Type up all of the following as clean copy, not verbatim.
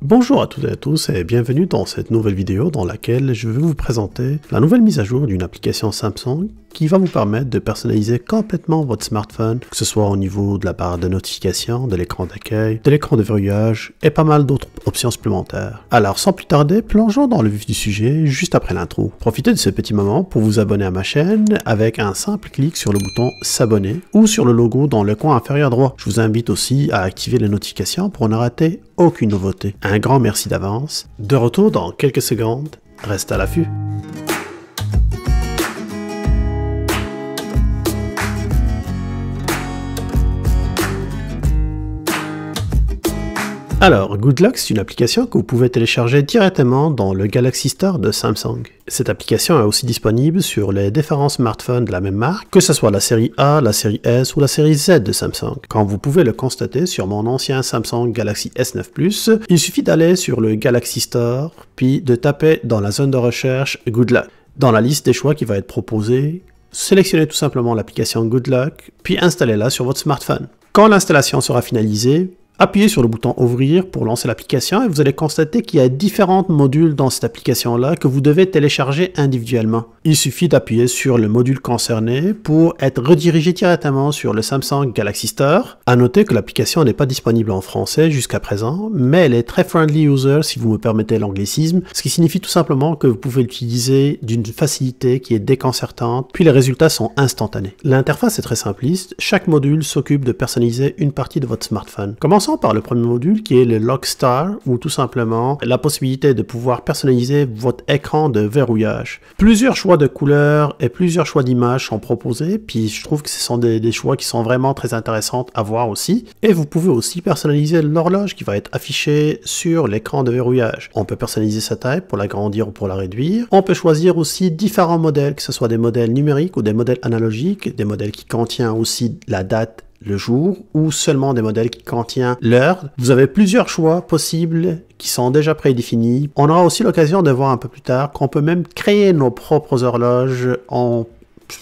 Bonjour à toutes et à tous et bienvenue dans cette nouvelle vidéo dans laquelle je vais vous présenter la nouvelle mise à jour d'une application Samsung qui va vous permettre de personnaliser complètement votre smartphone, que ce soit au niveau de la barre de notification, de l'écran d'accueil, de l'écran de verrouillage et pas mal d'autres options supplémentaires. Alors sans plus tarder, plongeons dans le vif du sujet juste après l'intro. Profitez de ce petit moment pour vous abonner à ma chaîne avec un simple clic sur le bouton s'abonner ou sur le logo dans le coin inférieur droit. Je vous invite aussi à activer les notifications pour ne rater aucune nouveauté. Un grand merci d'avance. De retour dans quelques secondes, reste à l'affût. Alors, GoodLock, c'est une application que vous pouvez télécharger directement dans le Galaxy Store de Samsung. Cette application est aussi disponible sur les différents smartphones de la même marque, que ce soit la série A, la série S ou la série Z de Samsung. Comme vous pouvez le constater sur mon ancien Samsung Galaxy S9 Plus, il suffit d'aller sur le Galaxy Store, puis de taper dans la zone de recherche GoodLock. Dans la liste des choix qui va être proposée, sélectionnez tout simplement l'application GoodLock, puis installez-la sur votre smartphone. Quand l'installation sera finalisée, appuyez sur le bouton ouvrir pour lancer l'application et vous allez constater qu'il y a différents modules dans cette application-là que vous devez télécharger individuellement. Il suffit d'appuyer sur le module concerné pour être redirigé directement sur le Samsung Galaxy Store. À noter que l'application n'est pas disponible en français jusqu'à présent, mais elle est très friendly user si vous me permettez l'anglicisme, ce qui signifie tout simplement que vous pouvez l'utiliser d'une facilité qui est déconcertante, puis les résultats sont instantanés. L'interface est très simpliste, chaque module s'occupe de personnaliser une partie de votre smartphone. Commençons par le premier module qui est le Lock Star, ou tout simplement la possibilité de pouvoir personnaliser votre écran de verrouillage. Plusieurs choix de couleurs et plusieurs choix d'images sont proposés, puis je trouve que ce sont des choix qui sont vraiment très intéressants à voir aussi. Et vous pouvez aussi personnaliser l'horloge qui va être affichée sur l'écran de verrouillage. On peut personnaliser sa taille pour l'agrandir ou pour la réduire. On peut choisir aussi différents modèles, que ce soit des modèles numériques ou des modèles analogiques, des modèles qui contiennent aussi la date, le jour, ou seulement des modèles qui contiennent l'heure. Vous avez plusieurs choix possibles qui sont déjà prédéfinis. On aura aussi l'occasion de voir un peu plus tard qu'on peut même créer nos propres horloges en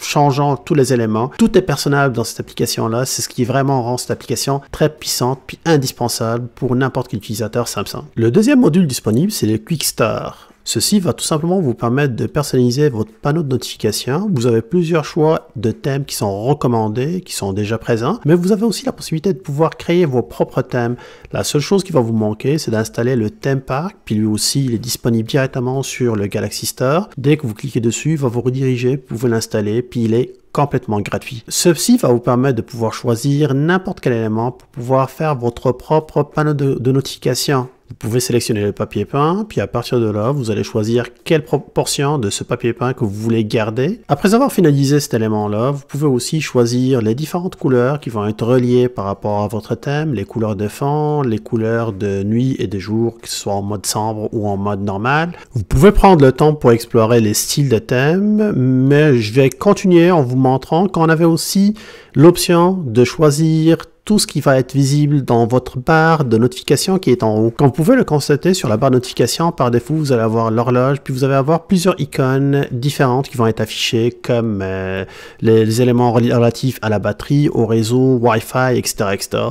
changeant tous les éléments. Tout est personnalisable dans cette application-là. C'est ce qui vraiment rend cette application très puissante puis indispensable pour n'importe quel utilisateur Samsung. Le deuxième module disponible, c'est le Quick Start. Ceci va tout simplement vous permettre de personnaliser votre panneau de notification. Vous avez plusieurs choix de thèmes qui sont recommandés, qui sont déjà présents, mais vous avez aussi la possibilité de pouvoir créer vos propres thèmes. La seule chose qui va vous manquer, c'est d'installer le thème park, puis lui aussi, il est disponible directement sur le Galaxy Store. Dès que vous cliquez dessus, il va vous rediriger, vous pouvez l'installer, puis il est complètement gratuit. Ceci va vous permettre de pouvoir choisir n'importe quel élément pour pouvoir faire votre propre panneau de notification. Vous pouvez sélectionner le papier peint, puis à partir de là, vous allez choisir quelle proportion de ce papier peint que vous voulez garder. Après avoir finalisé cet élément-là, vous pouvez aussi choisir les différentes couleurs qui vont être reliées par rapport à votre thème, les couleurs de fond, les couleurs de nuit et de jour, que ce soit en mode sombre ou en mode normal. Vous pouvez prendre le temps pour explorer les styles de thème, mais je vais continuer en vous montrant qu'on avait aussi l'option de choisir tout ce qui va être visible dans votre barre de notification qui est en haut. Comme vous pouvez le constater sur la barre de notification, par défaut, vous allez avoir l'horloge, puis vous allez avoir plusieurs icônes différentes qui vont être affichées comme les éléments relatifs à la batterie, au réseau, Wi-Fi, etc., etc.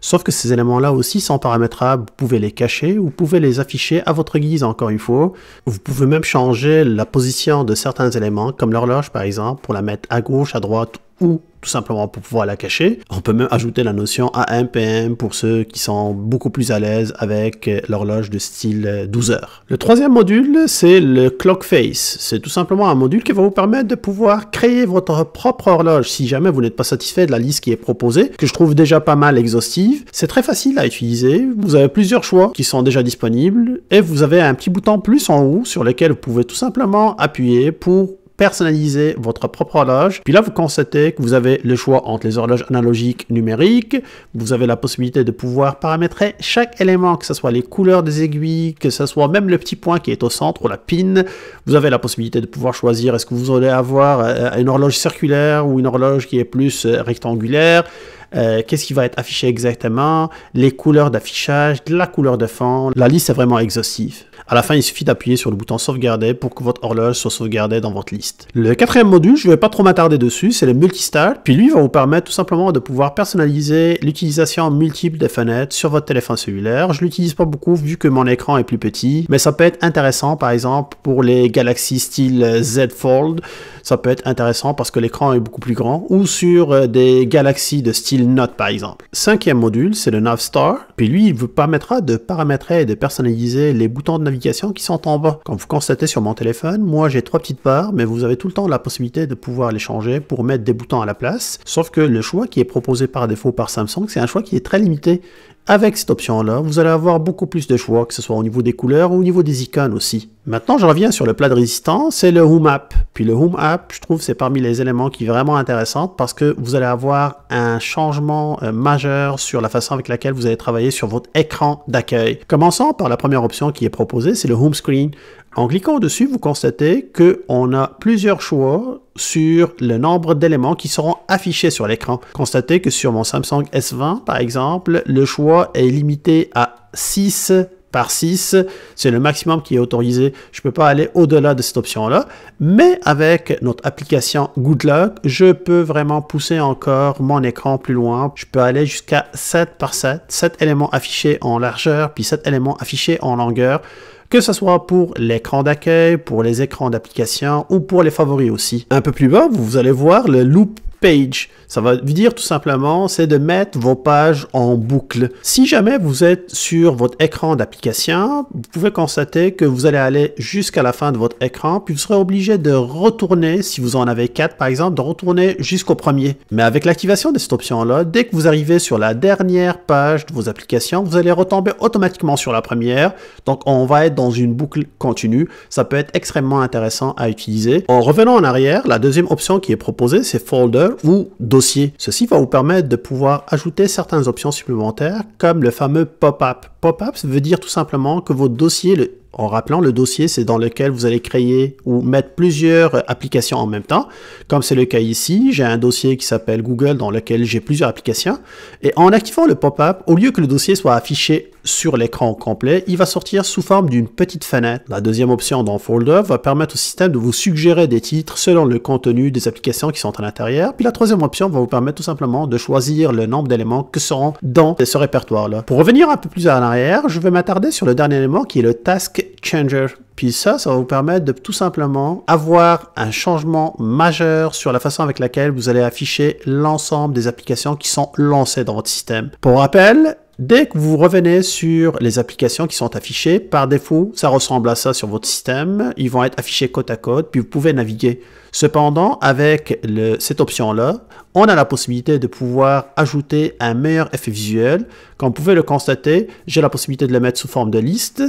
Sauf que ces éléments-là aussi sont paramétrables. Vous pouvez les cacher ou vous pouvez les afficher à votre guise, encore une fois. Vous pouvez même changer la position de certains éléments, comme l'horloge par exemple, pour la mettre à gauche, à droite ou tout simplement pour pouvoir la cacher. On peut même ajouter la notion AM, PM pour ceux qui sont beaucoup plus à l'aise avec l'horloge de style 12 heures. Le troisième module, c'est le Clock Face. C'est tout simplement un module qui va vous permettre de pouvoir créer votre propre horloge si jamais vous n'êtes pas satisfait de la liste qui est proposée, que je trouve déjà pas mal exhaustive. C'est très facile à utiliser. Vous avez plusieurs choix qui sont déjà disponibles et vous avez un petit bouton plus en haut sur lequel vous pouvez tout simplement appuyer pour personnaliser votre propre horloge. Puis là, vous constatez que vous avez le choix entre les horloges analogiques, numériques. Vous avez la possibilité de pouvoir paramétrer chaque élément, que ce soit les couleurs des aiguilles, que ce soit même le petit point qui est au centre ou la pin. Vous avez la possibilité de pouvoir choisir est-ce que vous allez avoir une horloge circulaire ou une horloge qui est plus rectangulaire. qu'est-ce qui va être affiché exactement, les couleurs d'affichage, la couleur de fond. La liste est vraiment exhaustive. À la fin, il suffit d'appuyer sur le bouton sauvegarder pour que votre horloge soit sauvegardée dans votre liste. Le quatrième module, je ne vais pas trop m'attarder dessus, c'est le Multistart. Puis lui va vous permettre tout simplement de pouvoir personnaliser l'utilisation multiple des fenêtres sur votre téléphone cellulaire. Je l'utilise pas beaucoup vu que mon écran est plus petit, mais ça peut être intéressant par exemple pour les Galaxy style Z Fold. Ça peut être intéressant parce que l'écran est beaucoup plus grand, ou sur des Galaxy de style Note par exemple. Cinquième module, c'est le Navstar. Puis lui, il vous permettra de paramétrer et de personnaliser les boutons de navigation qui sont en bas. Comme vous constatez sur mon téléphone, moi j'ai 3 petites barres, mais vous avez tout le temps la possibilité de pouvoir les changer pour mettre des boutons à la place. Sauf que le choix qui est proposé par défaut par Samsung, c'est un choix qui est très limité. Avec cette option-là, vous allez avoir beaucoup plus de choix, que ce soit au niveau des couleurs ou au niveau des icônes aussi. Maintenant, je reviens sur le plat de résistance, c'est le Home App. Puis le Home App, je trouve, c'est parmi les éléments qui sont vraiment intéressants parce que vous allez avoir un changement majeur sur la façon avec laquelle vous allez travailler sur votre écran d'accueil. Commençons par la première option qui est proposée, c'est le Home Screen. En cliquant dessus, vous constatez qu'on a plusieurs choix sur le nombre d'éléments qui seront affichés sur l'écran. Constatez que sur mon Samsung S20, par exemple, le choix est limité à 6 par 6, c'est le maximum qui est autorisé. Je ne peux pas aller au-delà de cette option-là, mais avec notre application Good Lock, je peux vraiment pousser encore mon écran plus loin. Je peux aller jusqu'à 7 par 7, 7 éléments affichés en largeur, puis 7 éléments affichés en longueur, que ce soit pour l'écran d'accueil, pour les écrans d'application ou pour les favoris aussi. Un peu plus bas, vous allez voir le Loop Page. Ça va dire tout simplement, c'est de mettre vos pages en boucle. Si jamais vous êtes sur votre écran d'application, vous pouvez constater que vous allez aller jusqu'à la fin de votre écran, puis vous serez obligé de retourner, si vous en avez 4 par exemple, de retourner jusqu'au premier. Mais avec l'activation de cette option-là, dès que vous arrivez sur la dernière page de vos applications, vous allez retomber automatiquement sur la première. Donc on va être dans une boucle continue. Ça peut être extrêmement intéressant à utiliser. En revenant en arrière, la deuxième option qui est proposée, c'est Folder ou Dossier. Ceci va vous permettre de pouvoir ajouter certaines options supplémentaires comme le fameux pop-up. Pop-up, ça veut dire tout simplement que votre dossier, en rappelant, le dossier, c'est dans lequel vous allez créer ou mettre plusieurs applications en même temps. Comme c'est le cas ici, j'ai un dossier qui s'appelle Google dans lequel j'ai plusieurs applications. Et en activant le pop-up, au lieu que le dossier soit affiché sur l'écran complet, il va sortir sous forme d'une petite fenêtre. La deuxième option dans Folder va permettre au système de vous suggérer des titres selon le contenu des applications qui sont à l'intérieur. Puis la troisième option va vous permettre tout simplement de choisir le nombre d'éléments que seront dans ce répertoire-là. Pour revenir un peu plus en arrière, je vais m'attarder sur le dernier élément qui est le Task Changer. Puis ça va vous permettre de tout simplement avoir un changement majeur sur la façon avec laquelle vous allez afficher l'ensemble des applications qui sont lancées dans votre système. Pour rappel, dès que vous revenez sur les applications qui sont affichées, par défaut, ça ressemble à ça sur votre système. Ils vont être affichés côte à côte, puis vous pouvez naviguer. Cependant, avec cette option-là, on a la possibilité de pouvoir ajouter un meilleur effet visuel. Comme vous pouvez le constater, j'ai la possibilité de le mettre sous forme de liste,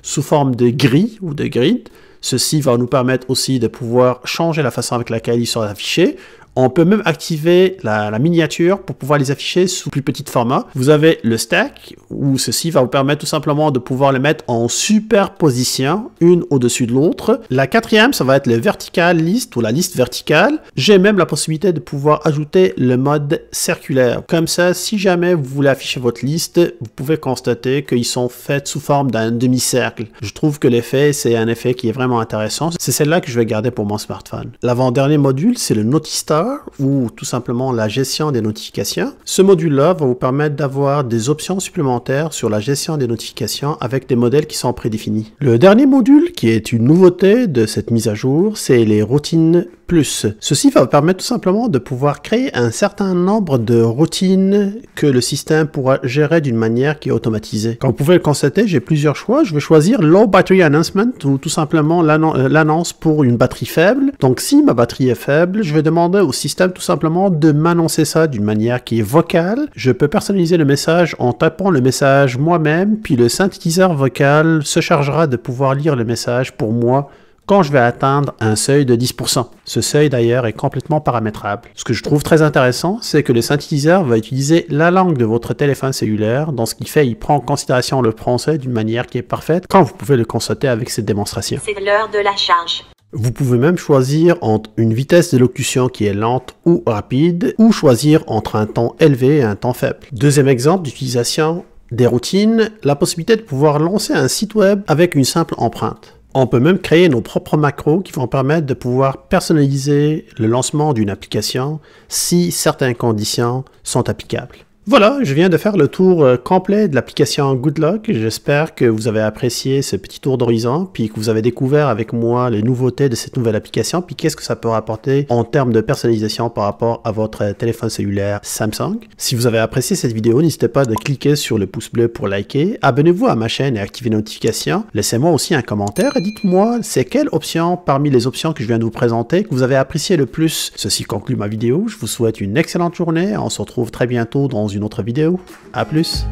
sous forme de grille ou de grid. Ceci va nous permettre aussi de pouvoir changer la façon avec laquelle ils sont affichés. On peut même activer la miniature pour pouvoir les afficher sous plus petit format. Vous avez le stack, où ceci va vous permettre tout simplement de pouvoir les mettre en superposition, une au-dessus de l'autre. La quatrième, ça va être le vertical list ou la liste verticale. J'ai même la possibilité de pouvoir ajouter le mode circulaire. Comme ça, si jamais vous voulez afficher votre liste, vous pouvez constater qu'ils sont faits sous forme d'un demi-cercle. Je trouve que l'effet, c'est un effet qui est vraiment intéressant. C'est celle-là que je vais garder pour mon smartphone. L'avant-dernier module, c'est le Notistar, ou tout simplement la gestion des notifications. Ce module-là va vous permettre d'avoir des options supplémentaires sur la gestion des notifications avec des modèles qui sont prédéfinis. Le dernier module, qui est une nouveauté de cette mise à jour, c'est les routines plus. Ceci va vous permettre tout simplement de pouvoir créer un certain nombre de routines que le système pourra gérer d'une manière qui est automatisée. Comme vous pouvez le constater, j'ai plusieurs choix. Je vais choisir Low Battery Announcement ou tout simplement l'annonce pour une batterie faible. Donc si ma batterie est faible, je vais demander au système tout simplement de m'annoncer ça d'une manière qui est vocale. Je peux personnaliser le message en tapant le message moi-même, puis le synthétiseur vocal se chargera de pouvoir lire le message pour moi quand je vais atteindre un seuil de 10%. Ce seuil d'ailleurs est complètement paramétrable. Ce que je trouve très intéressant, c'est que le synthétiseur va utiliser la langue de votre téléphone cellulaire. Dans ce qu'il fait, il prend en considération le français d'une manière qui est parfaite, quand vous pouvez le constater avec cette démonstration. C'est l'heure de la charge. Vous pouvez même choisir entre une vitesse d'élocution qui est lente ou rapide, ou choisir entre un temps élevé et un temps faible. Deuxième exemple d'utilisation des routines, la possibilité de pouvoir lancer un site web avec une simple empreinte. On peut même créer nos propres macros qui vont permettre de pouvoir personnaliser le lancement d'une application si certaines conditions sont applicables. Voilà, je viens de faire le tour complet de l'application Goodlock. J'espère que vous avez apprécié ce petit tour d'horizon, puis que vous avez découvert avec moi les nouveautés de cette nouvelle application, puis qu'est-ce que ça peut rapporter en termes de personnalisation par rapport à votre téléphone cellulaire Samsung. Si vous avez apprécié cette vidéo, n'hésitez pas de cliquer sur le pouce bleu pour liker, abonnez-vous à ma chaîne et activez les notifications. Laissez-moi aussi un commentaire et dites-moi c'est quelle option parmi les options que je viens de vous présenter que vous avez apprécié le plus. Ceci conclut ma vidéo, je vous souhaite une excellente journée, on se retrouve très bientôt dans une autre vidéo. À plus.